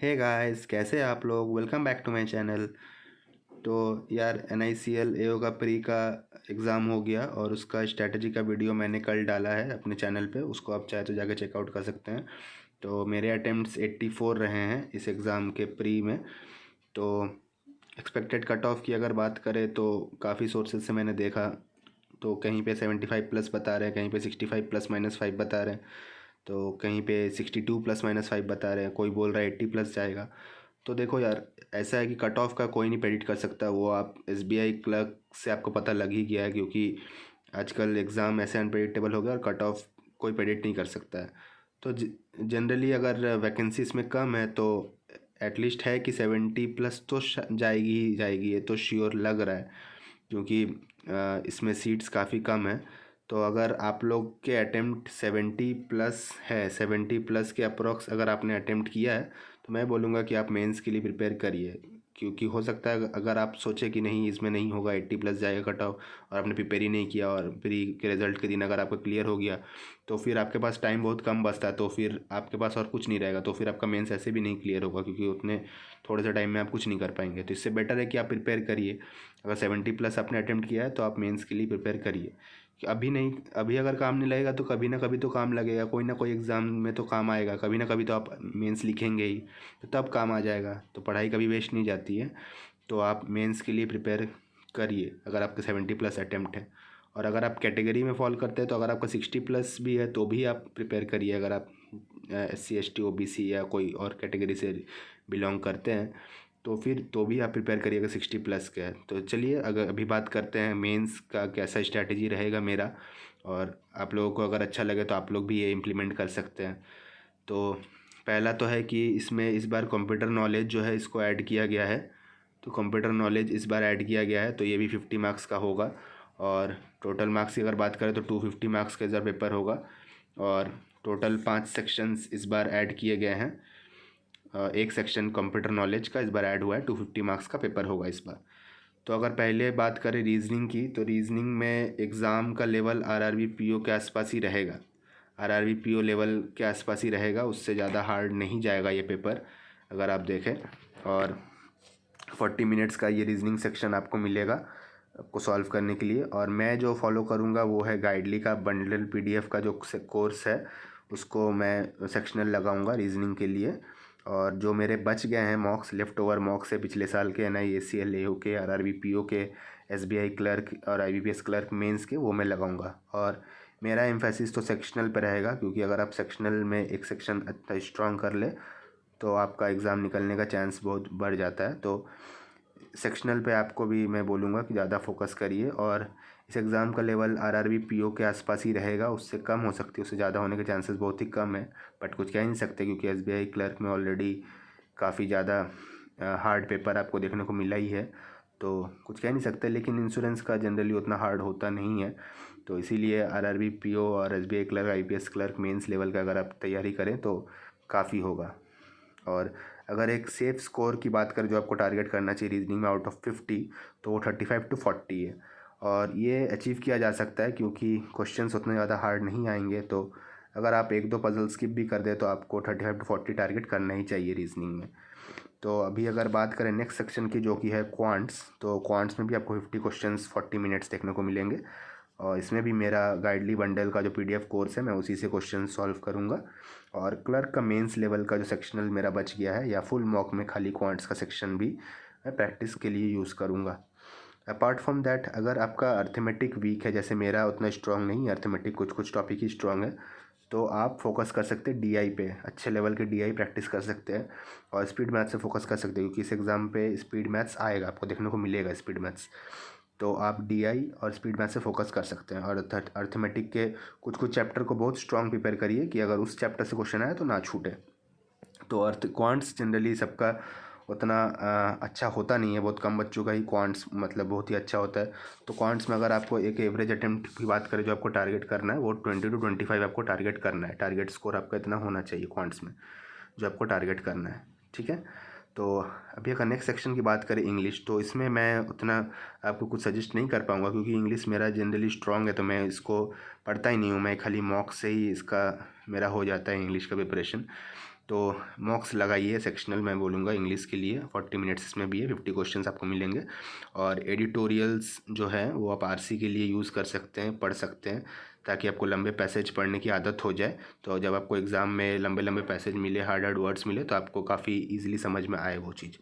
Hey guys, कैसे हैं आप लोग। Welcome back to my channel. तो यार NICL AO का प्री का एग्ज़ाम हो गया और उसका स्ट्रैटेजी का वीडियो मैंने कल डाला है अपने चैनल पे। उसको आप चाहे तो जाके चेकआउट कर सकते हैं। तो मेरे अटेम्प्ट्स 84 रहे हैं इस एग्ज़ाम के प्री में। तो एक्सपेक्टेड कट ऑफ की अगर बात करें तो काफ़ी सोर्सेज से मैंने देखा तो कहीं पे 75 प्लस बता रहे हैं, कहीं पे 65 प्लस माइनस 5 बता रहे हैं, तो कहीं पे 62 प्लस माइनस 5 बता रहे हैं, कोई बोल रहा है 80 प्लस जाएगा। तो देखो यार, ऐसा है कि कट ऑफ का कोई नहीं प्रेडिक्ट कर सकता। वो आप SBI क्लर्क से आपको पता लग ही गया है, क्योंकि आजकल एग्ज़ाम ऐसे अनप्रेडिक्टेबल हो गया और कट ऑफ कोई प्रेडिक्ट नहीं कर सकता है। तो जनरली अगर वैकेंसी इसमें कम है तो एटलीस्ट है कि 70 प्लस तो जाएगी ही जाएगी, ये तो श्योर लग रहा है, क्योंकि इसमें सीट्स काफ़ी कम है। तो अगर आप लोग के अटेम्प्ट 70 प्लस है, 70 प्लस के अप्रॉक्स अगर आपने अटेम्प्ट किया है, तो मैं बोलूँगा कि आप मेंस के लिए प्रिपेयर करिए। क्योंकि हो सकता है अगर आप सोचे कि नहीं इसमें नहीं होगा, 80 प्लस जाएगा कट ऑफ, और आपने प्रिपेयर ही नहीं किया और प्री के रिज़ल्ट के दिन अगर आपका क्लियर हो गया, तो फिर आपके पास टाइम बहुत कम बचता है, तो फिर आपके पास और कुछ नहीं रहेगा, तो फिर आपका मेंस ऐसे भी नहीं क्लियर होगा, क्योंकि उतने थोड़े से टाइम में आप कुछ नहीं कर पाएंगे। तो इससे बेटर है कि आप प्रिपेयर करिए। अगर 70 प्लस आपने अटेम्प्ट किया है तो आप मेंस के लिए प्रिपेयर करिए। कि अभी नहीं, अभी अगर काम नहीं लगेगा तो कभी ना कभी तो काम लगेगा, कोई ना कोई एग्ज़ाम में तो काम आएगा, कभी ना कभी तो आप मेंस लिखेंगे ही, तो तब काम आ जाएगा। तो पढ़ाई कभी वेस्ट नहीं जाती है। तो आप मेंस के लिए प्रिपेयर करिए अगर आपके 70 प्लस अटेम्प्ट है। और अगर आप कैटेगरी में फॉल करते हैं तो अगर आपका 60 प्लस भी है तो भी आप प्रिपेयर करिए। अगर आप SC ST OBC या कोई और कैटेगरी से बिलोंग करते हैं तो फिर तो भी आप प्रिपेयर करिएगा 60 प्लस का है। तो चलिए अगर अभी बात करते हैं मेंस का कैसा स्ट्रैटेजी रहेगा मेरा, और आप लोगों को अगर अच्छा लगे तो आप लोग भी ये इम्प्लीमेंट कर सकते हैं। तो पहला तो है कि इसमें इस बार कंप्यूटर नॉलेज जो है इसको ऐड किया गया है। तो कंप्यूटर नॉलेज इस बार ऐड किया गया है, तो ये भी 50 मार्क्स का होगा। और टोटल मार्क्स की अगर बात करें तो 250 मार्क्स का इस बार पेपर होगा। और टोटल 5 सेक्शंस इस बार ऐड किए गए हैं। एक सेक्शन कंप्यूटर नॉलेज का इस बार ऐड हुआ है, 250 मार्क्स का पेपर होगा इस बार। तो अगर पहले बात करें रीजनिंग की, तो रीजनिंग में एग्ज़ाम का लेवल RRB PO के आसपास ही रहेगा। RRB PO लेवल के आसपास ही रहेगा, उससे ज़्यादा हार्ड नहीं जाएगा ये पेपर अगर आप देखें। और 40 मिनट्स का ये रीजनिंग सेक्शन आपको मिलेगा आपको सॉल्व करने के लिए। और मैं जो फॉलो करूँगा वो है गाइडली का बंडल PDF का जो कोर्स है, उसको मैं सेक्शनल लगाऊंगा रीजनिंग के लिए। और जो मेरे बच गए हैं मॉक्स, लेफ़्ट ओवर मॉक्स है पिछले साल के NIACL AO के, RRB PO के, SBI क्लर्क और IBPS क्लर्क मेंस के, वो मैं लगाऊंगा। और मेरा एम्फेसिस तो सेक्शनल पे रहेगा, क्योंकि अगर आप सेक्शनल में एक सेक्शन अच्छा स्ट्रॉन्ग कर ले तो आपका एग्ज़ाम निकलने का चांस बहुत बढ़ जाता है। तो सेक्शनल पे आपको भी मैं बोलूँगा कि ज़्यादा फोकस करिए। और इस एग्ज़ाम का लेवल RRB PO के आसपास ही रहेगा, उससे कम हो सकती है, उससे ज़्यादा होने के चांसेस बहुत ही कम है। बट कुछ कह नहीं सकते, क्योंकि SBI क्लर्क में ऑलरेडी काफ़ी ज़्यादा हार्ड पेपर आपको देखने को मिला ही है, तो कुछ कह नहीं सकते। लेकिन इंश्योरेंस का जनरली उतना हार्ड होता नहीं है, तो इसीलिए RRB PO और SBI clerk IPS clerk mains level का अगर आप तैयारी करें तो काफ़ी होगा। और अगर एक सेफ स्कोर की बात करें जो आपको टारगेट करना चाहिए रीजनिंग में आउट ऑफ 50, तो वो 35 to 40 है। और ये अचीव किया जा सकता है, क्योंकि क्वेश्चंस उतने ज़्यादा हार्ड नहीं आएंगे। तो अगर आप एक दो पजल स्किप भी कर दें तो आपको 35 to 40 टारगेट करना ही चाहिए रीजनिंग में। तो अभी अगर बात करें नेक्स्ट सेक्शन की, जो कि है क्वांट्स, तो क्वांट्स में भी आपको 50 क्वेश्चंस 40 मिनट्स देखने को मिलेंगे। और इसमें भी मेरा गाइडली बंडल का जो PDF कोर्स है मैं उसी से क्वेश्चन सॉल्व करूँगा। और क्लर्क का मेंस लेवल का जो सेक्शनल मेरा बच गया है, या फुल मॉक में खाली क्वांट्स का सेक्शन भी मैं प्रैक्टिस के लिए यूज़ करूँगा। अपार्ट फ्रॉम दैट, अगर आपका अर्थमेटिक वीक है, जैसे मेरा उतना स्ट्रॉन्ग नहीं है अर्थमेटिक, कुछ कुछ टॉपिक ही स्ट्रॉन्ग है, तो आप फोकस कर सकते हैं DI पे, अच्छे लेवल के DI प्रैक्टिस कर सकते हैं। और स्पीड मैथ्स से फोकस कर सकते हैं, क्योंकि इस एग्ज़ाम पे स्पीड मैथ्स आएगा, आपको देखने को मिलेगा स्पीड मैथ्स। तो आप DI और स्पीड मैथ से फोकस कर सकते हैं। और अर्थमेटिक के कुछ कुछ चैप्टर को बहुत स्ट्रॉन्ग प्रिपेयर करिए कि अगर उस चैप्टर से क्वेश्चन आए तो ना छूटे। तो अर्थ क्वांट्स जनरली सबका उतना अच्छा होता नहीं है, बहुत कम बच्चों का ही क्वांट्स मतलब बहुत ही अच्छा होता है। तो क्वांट्स में अगर आपको एक एवरेज अटेम्प्ट की बात करें जो आपको टारगेट करना है, वो 20 to 25 आपको टारगेट करना है। टारगेट स्कोर आपका इतना होना चाहिए क्वांट्स में जो आपको टारगेट करना है, ठीक है। तो अभी अगर नेक्स्ट सेक्शन की बात करें इंग्लिश, तो इसमें मैं उतना आपको कुछ सजेस्ट नहीं कर पाऊँगा, क्योंकि इंग्लिश मेरा जनरली स्ट्रॉन्ग है, तो मैं इसको पढ़ता ही नहीं हूँ, मैं खाली मॉक से ही इसका मेरा हो जाता है इंग्लिश का प्रिपरेशन। तो मॉक्स लगाइए सेक्शनल, मैं बोलूँगा इंग्लिश के लिए 40 मिनट्स इसमें भी है, 50 क्वेश्चंस आपको मिलेंगे। और एडिटोरियल्स जो है वो आप आरसी के लिए यूज़ कर सकते हैं, पढ़ सकते हैं, ताकि आपको लंबे पैसेज पढ़ने की आदत हो जाए। तो जब आपको एग्ज़ाम में लंबे लंबे पैसेज मिले, हार्ड हार्ड वर्ड्स मिले, तो आपको काफ़ी ईजिली समझ में आए वो चीज़।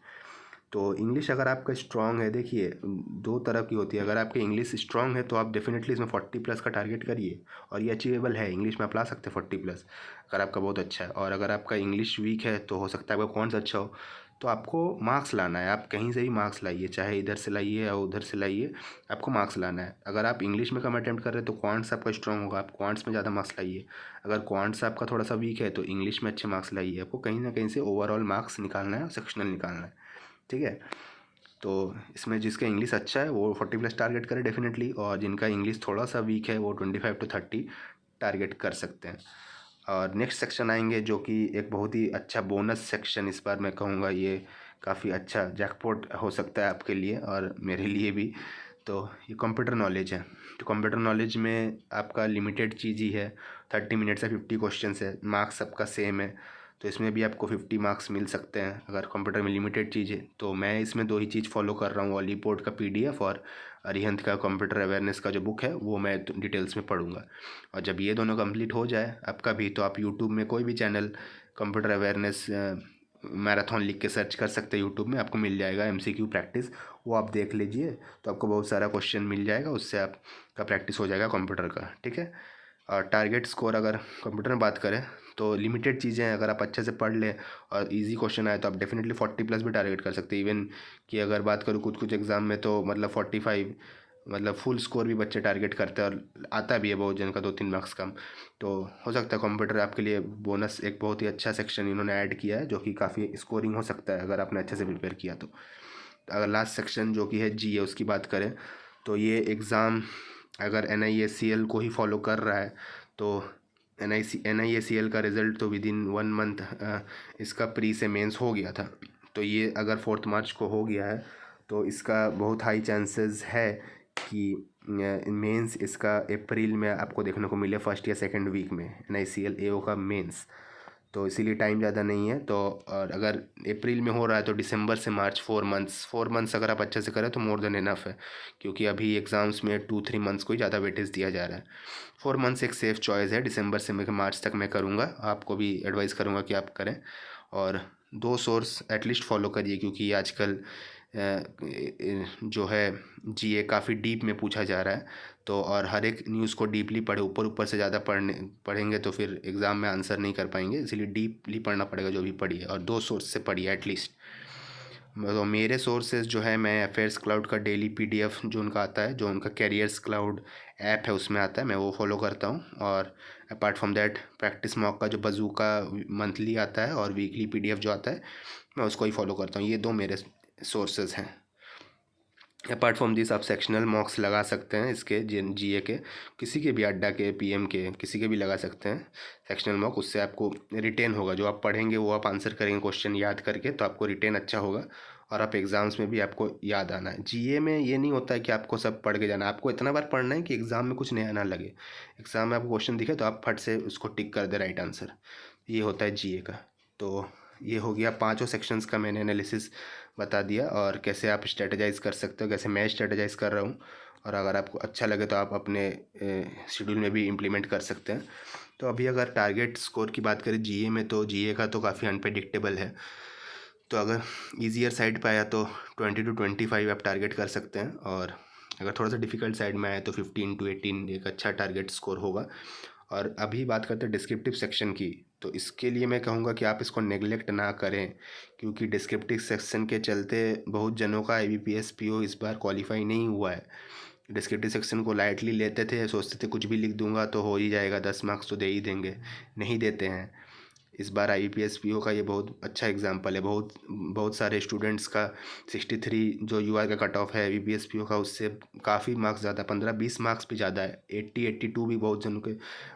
तो इंग्लिश अगर आपका स्ट्रांग है, देखिए दो तरह की होती है। अगर आपकी इंग्लिश स्ट्रांग है तो आप डेफिनेटली इसमें 40+ का टारगेट करिए, और ये अचीवेबल है, इंग्लिश में आप ला सकते हैं 40+ अगर आपका बहुत अच्छा है। और अगर आपका इंग्लिश वीक है तो हो सकता है आपका कौन सा अच्छा हो, तो आपको मार्क्स लाना है। आप कहीं से भी मार्क्स लाइए, चाहे इधर से लाइए या उधर से लाइए, आपको मार्क्स लाना है। अगर आप इंग्लिश में कम अटैम्प्ट कर रहे हैं तो क्वांट्स आपका स्ट्रांग होगा, आप क्वांट्स में ज़्यादा मार्क्स लाइए। अगर क्वांट्स आपका थोड़ा सा वीक है तो इंग्लिश में अच्छे मार्क्स लाइए। आपको कहीं ना कहीं से ओवरऑल मार्क्स निकालना है और सेक्शनल निकालना है, ठीक है। तो इसमें जिसका इंग्लिश अच्छा है वो 40+ टारगेट करे डेफिनेटली, और जिनका इंग्लिश थोड़ा सा वीक है वो 25 to 30 टारगेट कर सकते हैं। और नेक्स्ट सेक्शन आएंगे जो कि एक बहुत ही अच्छा बोनस सेक्शन, इस बार मैं कहूँगा ये काफ़ी अच्छा जैकपॉट हो सकता है आपके लिए और मेरे लिए भी। तो ये कंप्यूटर नॉलेज है। तो कंप्यूटर नॉलेज में आपका लिमिटेड चीज़ ही है, 30 मिनट से 50 क्वेश्चन है, मार्क्स सबका सेम है। तो इसमें भी आपको 50 मार्क्स मिल सकते हैं अगर कंप्यूटर में लिमिटेड चीज़ है। तो मैं इसमें दो ही चीज़ फॉलो कर रहा हूँ, ऑलीपोर्ट का PDF और अरिहंत का कंप्यूटर अवेयरनेस का जो बुक है वो मैं डिटेल्स में पढ़ूंगा। और जब ये दोनों कंप्लीट हो जाए आपका भी, तो आप यूट्यूब में कोई भी चैनल कंप्यूटर अवेयरनेस मैराथन लिख के सर्च कर सकते हैं, यूट्यूब में आपको मिल जाएगा MCQ प्रैक्टिस, वो आप देख लीजिए। तो आपको बहुत सारा क्वेश्चन मिल जाएगा, उससे आपका प्रैक्टिस हो जाएगा कंप्यूटर का, ठीक है। और टारगेट स्कोर अगर कंप्यूटर में बात करें तो लिमिटेड चीज़ें हैं, अगर आप अच्छे से पढ़ लें और इजी क्वेश्चन आए तो आप डेफिनेटली 40+ भी टारगेट कर सकते हैं। इवन कि अगर बात करूँ कुछ कुछ एग्ज़ाम में तो मतलब 45, मतलब फुल स्कोर भी बच्चे टारगेट करते हैं, और आता भी है बहुत जन का 2-3 मार्क्स कम। तो हो सकता है कंप्यूटर आपके लिए बोनस एक बहुत ही अच्छा सेक्शन इन्होंने ऐड किया है, जो कि काफ़ी स्कोरिंग हो सकता है अगर आपने अच्छे से प्रिपेयर किया तो। अगर लास्ट सेक्शन जो कि है GA उसकी बात करें, तो ये एग्ज़ाम अगर NIACL को ही फॉलो कर रहा है तो NIACL का रिज़ल्ट तो विदिन 1 मंथ इसका प्री से मेंस हो गया था। तो ये अगर 4 मार्च को हो गया है तो इसका बहुत हाई चांसेस है कि मेंस इसका अप्रैल में आपको देखने को मिले, फर्स्ट या सेकंड वीक में NICL AO का मेंस। तो इसीलिए टाइम ज़्यादा नहीं है। तो और अगर अप्रैल में हो रहा है तो दिसंबर से मार्च 4 मंथ्स अगर आप अच्छे से करें तो मोर देन इनफ है, क्योंकि अभी एग्ज़ाम्स में 2-3 मंथ्स को ही ज़्यादा वेटेज दिया जा रहा है। 4 मंथ्स एक सेफ़ चॉइस है। दिसंबर से मैं मार्च तक मैं करूँगा, आपको भी एडवाइस करूँगा कि आप करें। और 2 सोर्स एटलीस्ट फॉलो करिए, क्योंकि आजकल जो है GA काफ़ी डीप में पूछा जा रहा है। तो और हर एक न्यूज़ को डीपली पढ़े, ऊपर ऊपर से ज़्यादा पढ़ेंगे तो फिर एग्ज़ाम में आंसर नहीं कर पाएंगे, इसलिए डीपली पढ़ना पड़ेगा जो भी पढ़िए, और 2 सोर्स से पढ़िए एटलीस्ट। तो मेरे सोर्सेज जो है, मैं अफेयर्स क्लाउड का डेली PDF जो उनका आता है, जो उनका कैरियर्स क्लाउड ऐप है उसमें आता है, मैं वो फॉलो करता हूँ। और apart from that practice mock का जो बजूका मंथली आता है और वीकली PDF जो आता है, मैं उसको ही फॉलो करता हूँ। ये 2 मेरे सोर्सेज हैं। अपार्ट फ्रॉम दिस आप सेक्शनल मॉक्स लगा सकते हैं इसके, GA के, किसी के भी, अड्डा के, PM के, किसी के भी लगा सकते हैं सेक्शनल मॉक। उससे आपको रिटेन होगा, जो आप पढ़ेंगे वो आप आंसर करेंगे क्वेश्चन याद करके, तो आपको रिटेन अच्छा होगा और आप एग्ज़ाम्स में भी आपको याद आना है। GA में ये नहीं होता है कि आपको सब पढ़ के जाना है, आपको इतना बार पढ़ना है कि एग्ज़ाम में कुछ नया ना लगे। एग्ज़ाम में आपको क्वेश्चन दिखे तो आप फट से उसको टिक कर दे राइट आंसर, ये होता है GA का। तो ये हो गया 5 सेक्शंस का मैंने एनालिसिस बता दिया, और कैसे आप स्ट्रेटजाइज़ कर सकते हो, कैसे मैं स्ट्रेटजाइज़ कर रहा हूँ। और अगर आपको अच्छा लगे तो आप अपने शेड्यूल में भी इम्प्लीमेंट कर सकते हैं। तो अभी अगर टारगेट स्कोर की बात करें GA में, तो GA का तो काफ़ी अनप्रेडिक्टेबल है। तो अगर ईजियर साइड पे आया तो 20 to 25 आप टारगेट कर सकते हैं, और अगर थोड़ा सा डिफ़िकल्ट साइड में आया तो 15 to 18 एक अच्छा टारगेट स्कोर होगा। और अभी बात करते हैं डिस्क्रिप्टिव सेक्शन की, तो इसके लिए मैं कहूँगा कि आप इसको नेगलेक्ट ना करें, क्योंकि डिस्क्रिप्टिव सेक्शन के चलते बहुत जनों का IBPS PO इस बार क्वालिफाई नहीं हुआ है। डिस्क्रिप्टिव सेक्शन को लाइटली लेते थे, सोचते थे कुछ भी लिख दूंगा तो हो ही जाएगा, 10 मार्क्स तो दे ही देंगे, नहीं देते हैं। इस बार IBPS PO का ये बहुत अच्छा एग्जाम्पल है। बहुत बहुत सारे स्टूडेंट्स का 63 जो UR का कट ऑफ है IBPS PO का, उससे काफ़ी मार्क्स ज़्यादा, 15-20 मार्क्स भी ज़्यादा है। 80-82 भी बहुत जनों के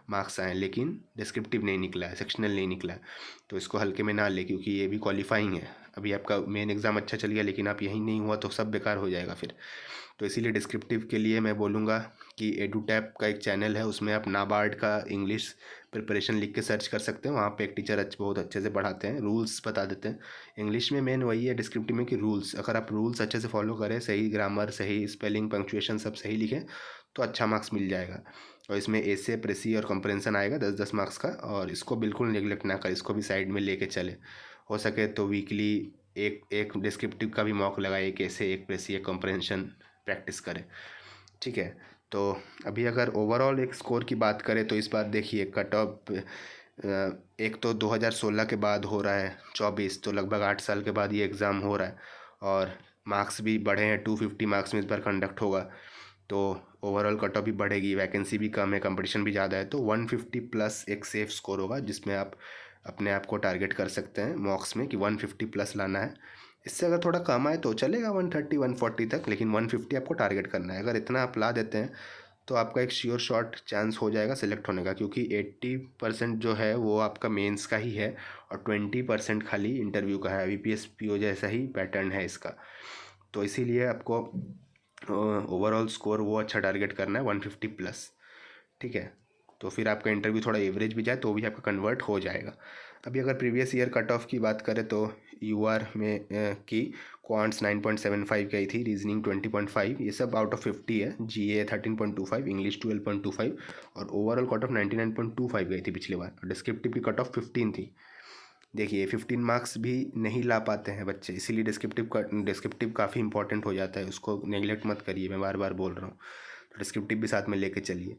मार्क्स आए, लेकिन डिस्क्रिप्टिव नहीं निकला है, सेक्शनल नहीं निकला है। तो इसको हल्के में ना ले, क्योंकि ये भी क्वालिफाइंग है। अभी आपका मेन एग्ज़ाम अच्छा चल गया लेकिन आप यहीं नहीं हुआ तो सब बेकार हो जाएगा फिर। तो इसीलिए डिस्क्रिप्टिव के लिए मैं बोलूँगा कि एडुटैप का एक चैनल है, उसमें आप नाबार्ड का इंग्लिश प्रिपरेशन लिख के सर्च कर सकते हैं। वहाँ पे एक टीचर बहुत अच्छे से पढ़ाते हैं, रूल्स बता देते हैं। इंग्लिश में मेन वही है डिस्क्रिप्टिव में कि रूल्स, अगर आप रूल्स अच्छे से फॉलो करें, सही ग्रामर, सही स्पेलिंग, पंक्चुएशन सब सही लिखें तो अच्छा मार्क्स मिल जाएगा। और इसमें एसे, प्रेसी और कंप्रेंसन आएगा 10-10 मार्क्स का, और इसको बिल्कुल नेग्लेक्ट ना करें, इसको भी साइड में लेके चले। हो सके तो वीकली एक एक डिस्क्रिप्टिव का भी मॉक लगाए, एक ऐसे, एक प्रेसी, एक कंप्रेंशन प्रैक्टिस करें। ठीक है, तो अभी अगर ओवरऑल एक स्कोर की बात करें तो इस बार देखिए कट ऑफ एक तो 2016 के बाद हो रहा है 24, तो लगभग 8 साल के बाद ये एग्ज़ाम हो रहा है, और मार्क्स भी बढ़े हैं। 250 मार्क्स में इस बार कंडक्ट होगा, तो ओवरऑल कट ऑफ भी बढ़ेगी, वैकेंसी भी कम है, कंपटीशन भी ज़्यादा है, तो 150 प्लस एक सेफ स्कोर होगा जिसमें आप अपने आप को टारगेट कर सकते हैं मॉक्स में कि 150 प्लस लाना है। इससे अगर थोड़ा कम आए तो चलेगा 130 140 तक, लेकिन 150 आपको टारगेट करना है। अगर इतना आप ला देते हैं तो आपका एक श्योर शॉट चांस हो जाएगा सिलेक्ट होने का, क्योंकि 80% जो है वो आपका मेंस का ही है और 20% खाली इंटरव्यू का है। वीपीएस पीओ जैसा ही पैटर्न है इसका, तो इसीलिए आपको ओवरऑल स्कोर वो अच्छा टारगेट करना है 150 प्लस। ठीक है, तो फिर आपका इंटरव्यू थोड़ा एवरेज भी जाए तो भी आपका कन्वर्ट हो जाएगा। अभी अगर प्रीवियस ईयर कट ऑफ की बात करें तो यूआर में की क्वांट्स 9.75 गई थी, रीजनिंग 20.5, ये सब आउट ऑफ 50 है। जीए 13.25, इंग्लिश 12.25 और ओवरऑल कट ऑफ 99.25 गई थी पिछली बार। डिस्क्रिप्टिव की कट ऑफ 15 थी। देखिए 15 मार्क्स भी नहीं ला पाते हैं बच्चे, इसीलिए डिस्क्रिप्टिव काफ़ी इंपॉर्टेंट हो जाता है, उसको नेगलेक्ट मत करिए, मैं बार बार बोल रहा हूँ। तो डिस्क्रिप्टिव भी साथ में लेके चलिए।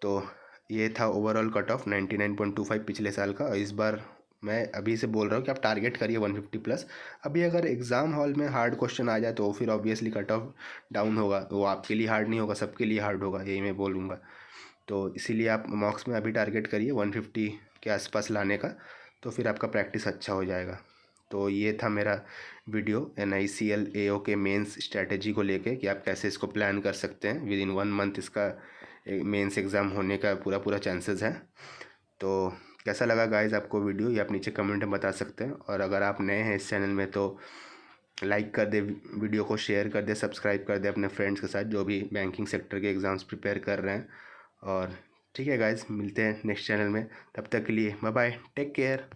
तो ये था ओवरऑल कट ऑफ 99.25 पिछले साल का, और इस बार मैं अभी से बोल रहा हूँ कि आप टारगेट करिए 150 प्लस। अभी अगर एग्ज़ाम हॉल में हार्ड क्वेश्चन आ जाए तो फिर ऑब्वियसली कट ऑफ डाउन होगा, वो आपके लिए हार्ड नहीं होगा, सबके लिए हार्ड होगा, यही मैं बोलूँगा। तो इसीलिए आप मॉक्स में अभी टारगेट करिए 150 के आसपास लाने का, तो फिर आपका प्रैक्टिस अच्छा हो जाएगा। तो ये था मेरा वीडियो NICL AO के मेंस स्ट्रैटेजी को लेके कि आप कैसे इसको प्लान कर सकते हैं। विद इन 1 मंथ इसका मेंस एग्ज़ाम होने का पूरा चांसेस है। तो कैसा लगा गाइस आपको वीडियो, ये आप नीचे कमेंट में बता सकते हैं। और अगर आप नए हैं इस चैनल में तो लाइक कर दे, वीडियो को शेयर कर दे, सब्सक्राइब कर दे अपने फ्रेंड्स के साथ जो भी बैंकिंग सेक्टर के एग्ज़ाम्स प्रिपेयर कर रहे हैं। और ठीक है गाइस, मिलते हैं नेक्स्ट चैनल में, तब तक के लिए बाय बाय, टेक केयर।